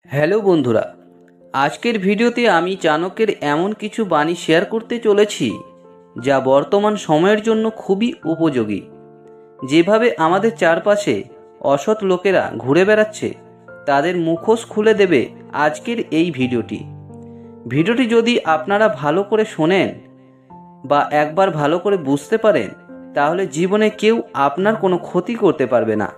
Hello বন্ধুরা, আজকের ভিডিওতে আমি চাণক্যের এমন কিছু বাণী শেয়ার করতে চলেছি যা বর্তমান সময়ের জন্য খুবই উপযোগী। যেভাবে আমাদের চারপাশে অসৎ লোকেরা ঘুরে বেড়াচ্ছে, তাদের মুখোশ খুলে দেবে আজকের এই ভিডিওটি যদি আপনারা ভালো করে শোনেন বা একবার ভালো করে বুঝতে পারেন, তাহলে জীবনে কেউ আপনার কোনো ক্ষতি করতে পারবে না,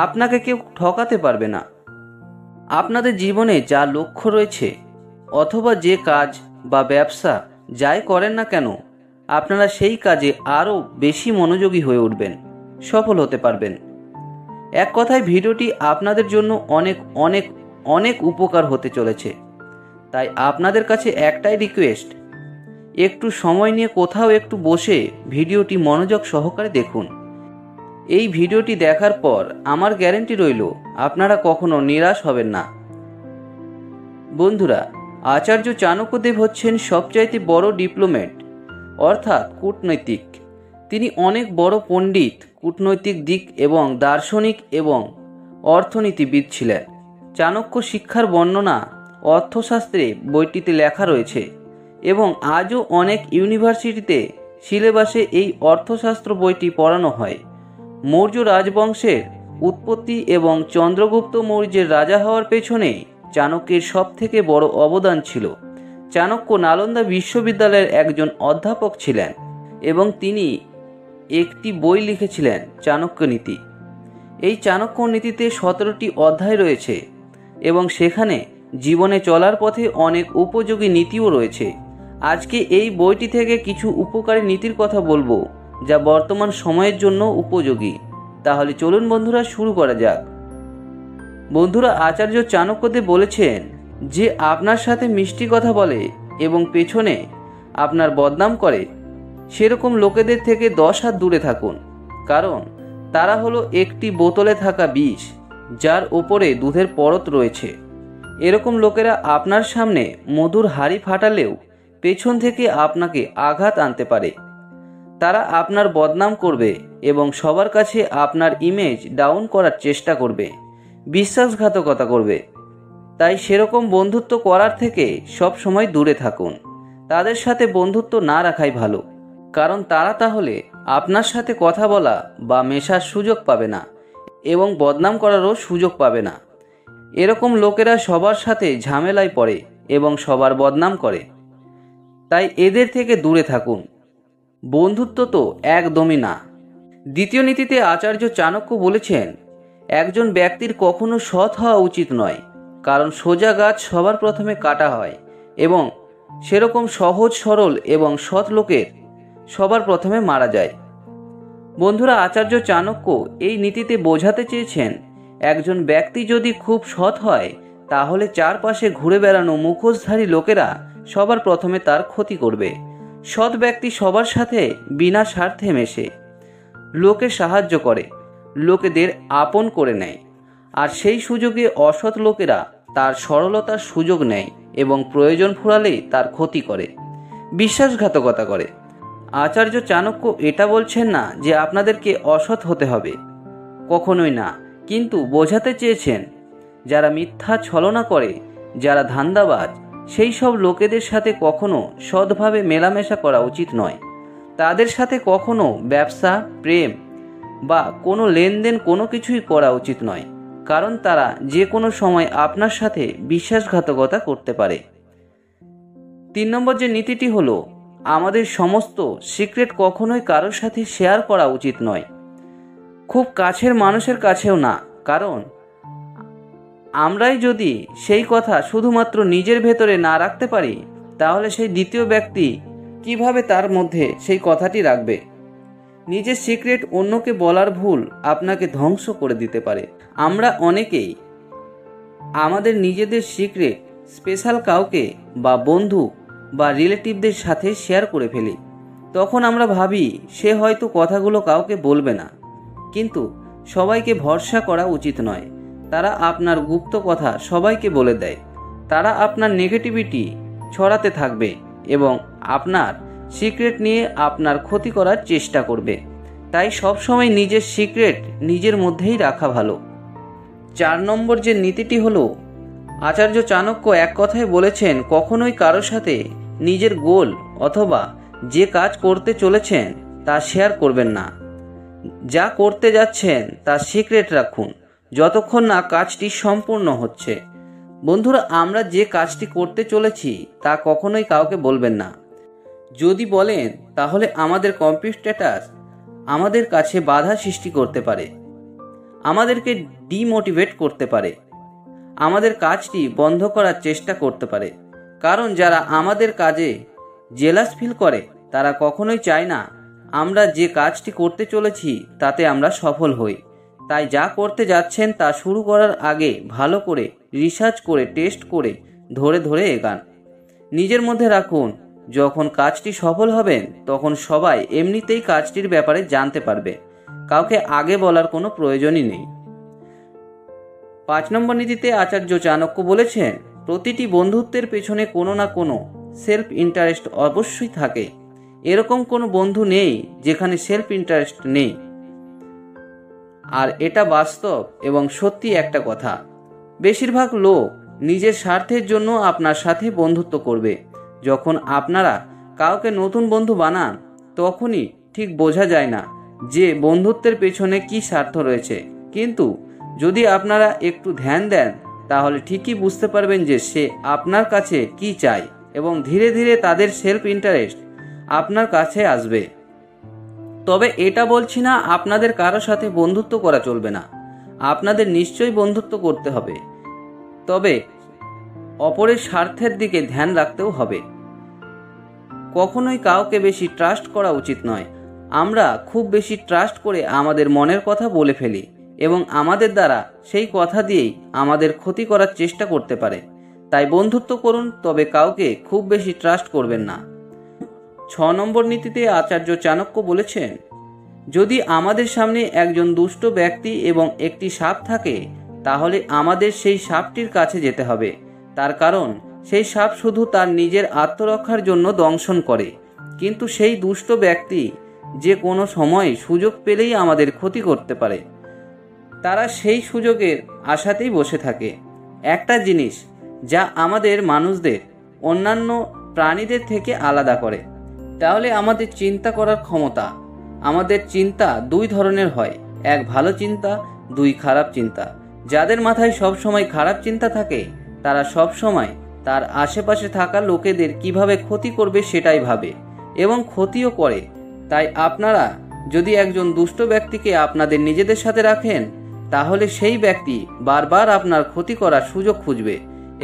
আপনাকে কেউ ঠকাতে পারবে না। আপনাদের জীবনে যা লক্ষ্য রয়েছে অথবা যে কাজ বা ব্যবসা যাই করেন না কেন, আপনারা সেই কাজে আরও বেশি মনোযোগী হয়ে উঠবেন, সফল হতে পারবেন। এক কথায় ভিডিওটি আপনাদের জন্য অনেক অনেক অনেক উপকার হতে চলেছে। তাই আপনাদের কাছে একটাই রিকোয়েস্ট, একটু সময় নিয়ে কোথাও একটু বসে ভিডিওটি মনোযোগ সহকারে দেখুন। এই ভিডিওটি দেখার পর আমার গ্যারান্টি রইল আপনারা কখনো নিরাশ হবেন না। বন্ধুরা, আচার্য চাণক্যদেব হচ্ছেন সবচাইতে বড় ডিপ্লোম্যাট, অর্থাৎ কূটনৈতিক। তিনি অনেক বড় পণ্ডিত, কূটনৈতিক দিক এবং দার্শনিক এবং অর্থনীতিবিদ ছিলেন। চাণক্য শিক্ষার বর্ণনা অর্থশাস্ত্রে বইটিতে লেখা রয়েছে এবং আজও অনেক ইউনিভার্সিটিতে সিলেবাসে এই অর্থশাস্ত্র বইটি পড়ানো হয়। মৌর্য রাজবংশের উৎপত্তি এবং চন্দ্রগুপ্ত মৌর্যের রাজা হওয়ার পেছনে চাণক্যের সবথেকে বড় অবদান ছিল। চাণক্য নালন্দা বিশ্ববিদ্যালয়ের একজন অধ্যাপক ছিলেন এবং তিনি একটি বই লিখেছিলেন, চাণক্য নীতি। এই চাণক্য নীতিতে 17টি অধ্যায় রয়েছে এবং সেখানে জীবনে চলার পথে অনেক উপযোগী নীতিও রয়েছে। আজকে এই বইটি থেকে কিছু উপকারী নীতির কথা বলবো যা বর্তমান সময়ের জন্য উপযোগী। তাহলে চলুন বন্ধুরা, শুরু করা যাক। বন্ধুরা, আচার্য চাণক্যদেব বলেছেন যে আপনার সাথে মিষ্টি কথা বলে এবং পেছনে আপনার বদনাম করে, সেরকম লোকেদের থেকে 10 হাত দূরে থাকুন, কারণ তারা হলো একটি বোতলে থাকা বিষ যার ওপরে দুধের পরত রয়েছে। এরকম লোকেরা আপনার সামনে মধুর হাড়ি ফাটালেও পেছন থেকে আপনাকে আঘাত আনতে পারে। তারা আপনার বদনাম করবে এবং সবার কাছে আপনার ইমেজ ডাউন করার চেষ্টা করবে, বিশ্বাসঘাতকতা করবে। তাই সেরকম বন্ধুত্ব করার থেকে সব সময় দূরে থাকুন। তাদের সাথে বন্ধুত্ব না রাখাই ভালো, কারণ তারা তাহলে আপনার সাথে কথা বলা বা মেশার সুযোগ পাবে না এবং বদনাম করারও সুযোগ পাবে না। এরকম লোকেরা সবার সাথে ঝামেলায় পড়ে এবং সবার বদনাম করে, তাই এদের থেকে দূরে থাকুন। বন্ধুত্ব তো একদমই না। দ্বিতীয় নীতিতে আচার্য চাণক্য বলেছেন, একজন ব্যক্তির কখনো সৎ হওয়া উচিত নয়, কারণ সোজা গাছ সবার প্রথমে কাটা হয় এবং সেরকম সহজ সরল এবং সৎ লোকের সবার প্রথমে মারা যায়। বন্ধুরা, আচার্য চাণক্য এই নীতিতে বোঝাতে চেয়েছেন, একজন ব্যক্তি যদি খুব সৎ হয়, তাহলে চারপাশে ঘুরে বেড়ানো মুখোশধারী লোকেরা সবার প্রথমে তার ক্ষতি করবে। সৎ ব্যক্তি সবার সাথে বিনা স্বার্থে মেশে, লোকে সাহায্য করে, লোকেদের আপন করে নেয়, আর সেই সুযোগে অসৎ লোকেরা তার সরলতার সুযোগ নেয় এবং প্রয়োজন ফুরালেই তার ক্ষতি করে, বিশ্বাসঘাতকতা করে। আচার্য চাণক্য এটা বলছেন না যে আপনাদেরকে অসৎ হতে হবে, কখনোই না, কিন্তু বোঝাতে চেয়েছেন যারা মিথ্যা ছলনা করে, যারা ধান্দাবাজ, সেই সব লোকেদের সাথে কখনো সৎভাবে মেলামেশা করা উচিত নয়। তাদের সাথে কখনো ব্যবসা, প্রেম বা কোনো লেনদেন কোনো কিছুই করা উচিত নয়, কারণ তারা যে কোনো সময় আপনার সাথে বিশ্বাসঘাতকতা করতে পারে। 3 নম্বর যে নীতিটি হলো, আমাদের সমস্ত সিক্রেট কখনোই কারোর সাথে শেয়ার করা উচিত নয়, খুব কাছের মানুষের কাছেও না, কারণ আমরাই যদি সেই কথা শুধুমাত্র নিজের ভেতরে না রাখতে পারি, তাহলে সেই দ্বিতীয় ব্যক্তি কিভাবে তার মধ্যে সেই কথাটি রাখবে। নিজের সিক্রেট অন্যকে বলার ভুল আপনাকে ধ্বংস করে দিতে পারে। আমরা অনেকেই আমাদের নিজেদের সিক্রেট স্পেশাল কাউকে বা বন্ধু বা রিলেটিভদের সাথে শেয়ার করে ফেলি। তখন আমরা ভাবি সে হয়তো কথাগুলো কাউকে বলবে না, কিন্তু সবাইকে ভরসা করা উচিত নয়। তারা আপনার গুপ্ত কথা সবাইকে বলে দেয়, তারা আপনার নেগেটিভিটি ছড়াতে থাকবে এবং আপনার সিক্রেট নিয়ে আপনার ক্ষতি করার চেষ্টা করবে। তাই সবসময় নিজের সিক্রেট নিজের মধ্যেই রাখা ভালো। 4 নম্বর যে নীতিটি হলো, আচার্য চাণক্য এক কথায় বলেছেন, কখনোই কারোর সাথে নিজের গোল অথবা যে কাজ করতে চলেছেন তা শেয়ার করবেন না। যা করতে যাচ্ছেন তা সিক্রেট রাখুন যতক্ষণ না কাজটি সম্পূর্ণ হচ্ছে। বন্ধুরা, আমরা যে কাজটি করতে চলেছি তা কখনোই কাউকে বলবেন না। যদি বলেন তাহলে আমাদের কম্পিটিটর আমাদের কাছে বাধা সৃষ্টি করতে পারে, আমাদেরকে ডিমোটিভেট করতে পারে, আমাদের কাজটি বন্ধ করার চেষ্টা করতে পারে। কারণ যারা আমাদের কাজে জেলাস ফিল করে তারা কখনোই চায় না আমরা যে কাজটি করতে চলেছি তাতে আমরা সফল হই। তাই যা করতে যাচ্ছেন তা শুরু করার আগে ভালো করে রিসার্চ করে টেস্ট করে ধরে ধরে এগান। নিজের মধ্যে রাখুন, যখন কাজটি সফল হবেন তখন সবাই এমনিতেই কাজটির ব্যাপারে জানতে পারবে, কাউকে আগে বলার কোনো প্রয়োজনই নেই। 5 নম্বর নীতিতে আচার্য চাণক্য বলেছেন, প্রতিটি বন্ধুত্বের পেছনে কোনো না কোনো সেলফ ইন্টারেস্ট অবশ্যই থাকে। এরকম কোনো বন্ধু নেই যেখানে সেলফ ইন্টারেস্ট নেই। আর এটা বাস্তব এবং সত্যি একটা কথা। বেশিরভাগ লোক নিজের স্বার্থের জন্য আপনার সাথে বন্ধুত্ব করবে। যখন আপনারা কাউকে নতুন বন্ধু বানান তখনই ঠিক বোঝা যায় না যে বন্ধুত্বের পেছনে কি স্বার্থ রয়েছে, কিন্তু যদি আপনারা একটু ধ্যান দেন তাহলে ঠিকই বুঝতে পারবেন যে সে আপনার কাছে কি চায় এবং ধীরে ধীরে তাদের সেলফ ইন্টারেস্ট আপনার কাছে আসবে। তবে এটা বলছি না আপনাদের কারো সাথে বন্ধুত্ব করা চলবে না, আপনাদের নিশ্চয়ই বন্ধুত্ব করতে হবে, তবে অপরের স্বার্থের দিকে ধ্যান রাখতেও হবে। কখনোই কাউকে বেশি ট্রাস্ট করা উচিত নয়। আমরা খুব বেশি ট্রাস্ট করে আমাদের মনের কথা বলে ফেলি এবং আমাদের দ্বারা সেই কথা দিয়েই আমাদের ক্ষতি করার চেষ্টা করতে পারে। তাই বন্ধুত্ব করুন, তবে কাউকে খুব বেশি ট্রাস্ট করবেন না। 6 নম্বর নীতিতে আচার্য চাণক্য বলেছেন, যদি আমাদের সামনে একজন দুষ্ট ব্যক্তি এবং একটি সাপ থাকে তাহলে আমাদের সেই সাপটির কাছে যেতে হবে। তার কারণ সেই সাপ শুধু তার নিজের আত্মরক্ষার জন্য দংশন করে, কিন্তু সেই দুষ্ট ব্যক্তি যে কোনো সময় সুযোগ পেলেই আমাদের ক্ষতি করতে পারে। তারা সেই সুযোগের আশাতেই বসে থাকে। একটা জিনিস যা আমাদের মানুষদের অন্যান্য প্রাণীদের থেকে আলাদা করে, তাহলে আমাদের চিন্তা করার ক্ষমতা। আমাদের চিন্তা 2 ধরনের হয়, 1 ভালো চিন্তা, 2 খারাপ চিন্তা। যাদের মাথায় সবসময় খারাপ চিন্তা থাকে তারা সবসময় তার আশেপাশে থাকা লোকেদের কিভাবে ক্ষতি করবে সেটাই ভাবে এবং ক্ষতিও করে। তাই আপনারা যদি একজন দুষ্ট ব্যক্তিকে আপনাদের নিজেদের সাথে রাখেন তাহলে সেই ব্যক্তি বারবার আপনার ক্ষতি করার সুযোগ খুঁজবে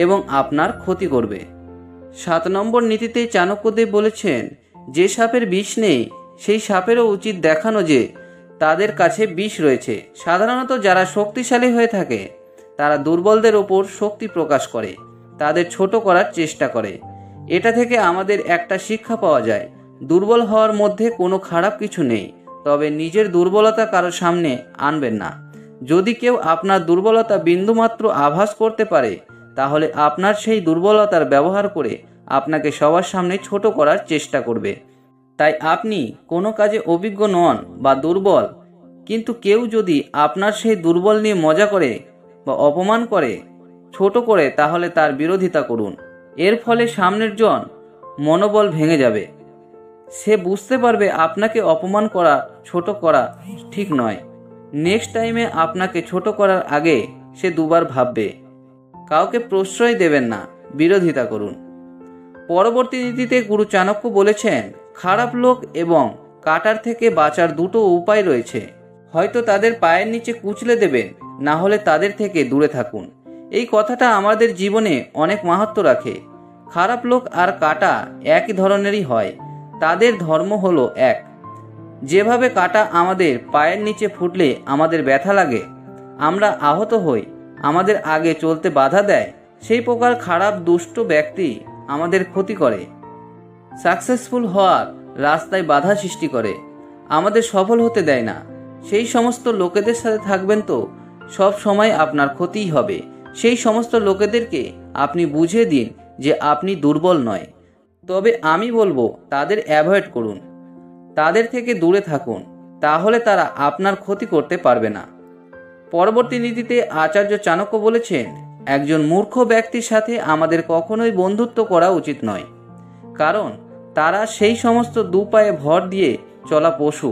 এবং আপনার ক্ষতি করবে। 7 নম্বর নীতিতে চাণক্যদেব বলেছেন, যে সাপের বিষ নেই সেই সাপেরও উচিত দেখানো যে তাদের কাছে বিষ রয়েছে। সাধারণত যারা শক্তিশালী হয়ে থাকে তারা দুর্বলদের ওপর শক্তি প্রকাশ করে, তাদের ছোট করার চেষ্টা করে। এটা থেকে আমাদের একটা শিক্ষা পাওয়া যায়, দুর্বল হওয়ার মধ্যে কোনো খারাপ কিছু নেই, তবে নিজের দুর্বলতা কারো সামনে আনবেন না। যদি কেউ আপনার দুর্বলতা বিন্দুমাত্র আভাস করতে পারে তাহলে আপনার সেই দুর্বলতার ব্যবহার করে আপনাকে সবার সামনে ছোট করার চেষ্টা করবে। তাই আপনি কোনো কাজে অভিজ্ঞ নন বা দুর্বল, কিন্তু কেউ যদি আপনার সেই দুর্বল নিয়ে মজা করে বা অপমান করে, ছোট করে, তাহলে তার বিরোধিতা করুন। এর ফলে সামনের জন মনোবল ভেঙে যাবে। সে বুঝতে পারবে আপনাকে অপমান করা, ছোট করা ঠিক নয়। নেক্সট টাইমে আপনাকে ছোট করার আগে সে 2 বার ভাববে। কাউকে প্রশ্রয় দেবেন না, বিরোধিতা করুন। পরবর্তী নীতিতে গুরু চাণক্য বলেছেন, খারাপ লোক এবং কাটার থেকে বাঁচার 2টো উপায় রয়েছে। হয়তো তাদের পায়ের নিচে কুঁচলে দেবেন, না হলে তাদের থেকে দূরে থাকুন। এই কথাটা আমাদের জীবনে অনেক মাহাত্ম্য রাখে। খারাপ লোক আর কাটা একই ধরনেরই হয়, তাদের ধর্ম হলো এক। যেভাবে কাটা আমাদের পায়ের নিচে ফুটলে আমাদের ব্যথা লাগে, আমরা আহত হই, আমাদের আগে চলতে বাধা দেয়, সেই প্রকার খারাপ দুষ্ট ব্যক্তি আমাদের ক্ষতি করে, সাকসেসফুল হওয়ার রাস্তায় বাধা সৃষ্টি করে, আমাদের সফল হতে দেয় না। সেই সমস্ত লোকেদের সাথে থাকবেন তো সব সময় আপনার ক্ষতিই হবে। সেই সমস্ত লোকেদেরকে আপনি বুঝিয়ে দিন যে আপনি দুর্বল নয়। তবে আমি বলবো তাদের অ্যাভয়েড করুন, তাদের থেকে দূরে থাকুন, তাহলে তারা আপনার ক্ষতি করতে পারবে না। পরবর্তী নীতিতে আচার্য চাণক্য বলেছেন, একজন মূর্খ ব্যক্তির সাথে আমাদের কখনোই বন্ধুত্ব করা উচিত নয়, কারণ তারা সেই সমস্ত দুপায়ে ভর দিয়ে চলা পশু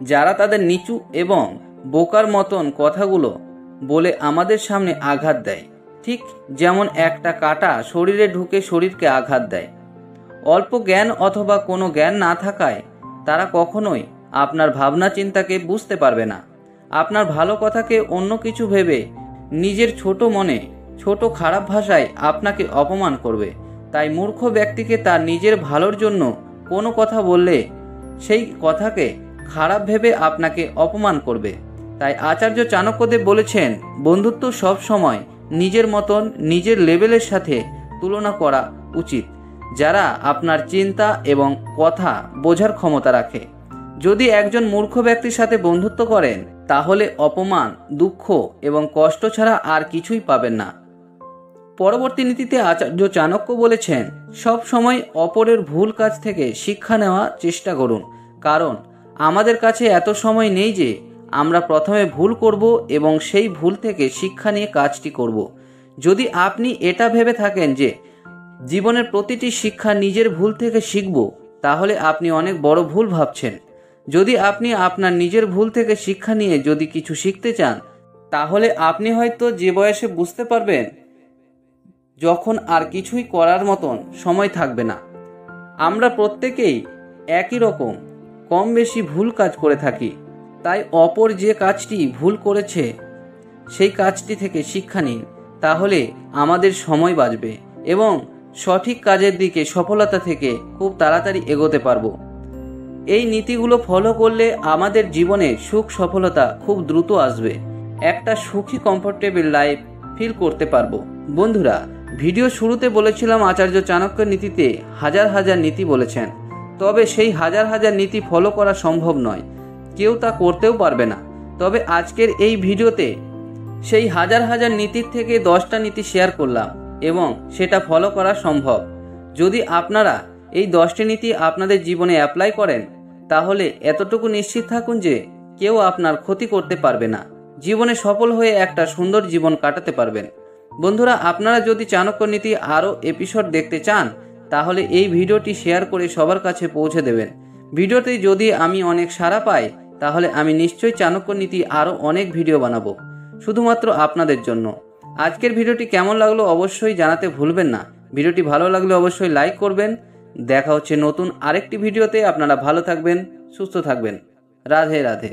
যারা তাদের নিচু এবং বোকার মতন কথাগুলো বলে আমাদের সামনে আঘাত দেয়, ঠিক যেমন একটা কাঁটা শরীরে ঢুকে শরীরকে আঘাত দেয়। অল্প জ্ঞান অথবা কোনো জ্ঞান না থাকায় তারা কখনোই আপনার ভাবনা চিন্তাকে বুঝতে পারবে না। আপনার ভালো কথাকে অন্য কিছু ভেবে নিজের ছোট মনে ছোট খারাপ ভাষায় আপনাকে অপমান করবে। তাই মূর্খ ব্যক্তিকে তার নিজের ভালোর জন্য কোনো কথা বললে সেই কথাকে খারাপ ভেবে আপনাকে অপমান করবে। তাই আচার্য চাণক্যদেব বলেছেন, বন্ধুত্ব সব সময় নিজের মতন নিজের লেভেলের সাথে তুলনা করা উচিত, যারা আপনার চিন্তা এবং কথা বোঝার ক্ষমতা রাখে। যদি একজন মূর্খ ব্যক্তির সাথে বন্ধুত্ব করেন তাহলে অপমান, দুঃখ এবং কষ্ট ছাড়া আর কিছুই পাবেন না। পরবর্তী নীতিতে আচার্য চাণক্য বলেছেন, সব সময় অপরের ভুল কাজ থেকে শিক্ষা নেওয়ার চেষ্টা করুন, কারণ আমাদের কাছে এত সময় নেই যে আমরা প্রথমে ভুল করব এবং সেই ভুল থেকে শিক্ষা নিয়ে কাজটি করব। যদি আপনি এটা ভেবে থাকেন যে জীবনের প্রতিটি শিক্ষা নিজের ভুল থেকে শিখব, তাহলে আপনি অনেক বড় ভুল ভাবছেন। যদি আপনি আপনার নিজের ভুল থেকে শিক্ষা নিয়ে যদি কিছু শিখতে চান, তাহলে আপনি হয়তো যে বয়সে বুঝতে পারবেন যখন আর কিছুই করার মতন সময় থাকবে না। আমরা প্রত্যেকেই একই রকম কম বেশি ভুল কাজ করে থাকি, তাই অপর যে কাজটি ভুল করেছে সেই কাজটি থেকে শিক্ষা নিন, তাহলে আমাদের সময় বাঁচবে এবং সঠিক কাজের দিকে সফলতা থেকে খুব তাড়াতাড়ি এগোতে পারবো। এই নীতিগুলো ফলো করলে আমাদের জীবনে সুখ সফলতা খুব দ্রুত আসবে, একটা সুখী কমফোর্টেবল লাইফ ফিল করতে পারবো। বন্ধুরা, ভিডিও শুরুতে বলেছিলাম আচার্য চাণক্যের নীতিতে হাজার হাজার নীতি বলেছেন, তবে সেই হাজার হাজার নীতি ফলো করা সম্ভব নয়, কেউ তা করতেও পারবে না। তবে আজকের এই ভিডিওতে সেই হাজার হাজার নীতির থেকে 10টা নীতি শেয়ার করলাম এবং সেটা ফলো করা সম্ভব। যদি আপনারা এই 10টি নীতি আপনাদের জীবনে অ্যাপ্লাই করেন, তাহলে এতটুকু নিশ্চিত থাকুন যে কেউ আপনার ক্ষতি করতে পারবে না, জীবনে সফল হয়ে একটা সুন্দর জীবন কাটাতে পারবেন। বন্ধুরা, আপনারা যদি চাণক্য নীতি আরও এপিসোড দেখতে চান, তাহলে এই ভিডিওটি শেয়ার করে সবার কাছে পৌঁছে দেবেন। ভিডিওতে যদি আমি অনেক সাড়া পাই, তাহলে আমি নিশ্চয়ই চাণক্য নীতি আরও অনেক ভিডিও বানাবো শুধুমাত্র আপনাদের জন্য। আজকের ভিডিওটি কেমন লাগলো অবশ্যই জানাতে ভুলবেন না। ভিডিওটি ভালো লাগলে অবশ্যই লাইক করবেন। দেখা হচ্ছে নতুন আরেকটি ভিডিওতে। আপনারা ভালো থাকবেন, সুস্থ থাকবেন। রাধে রাধে।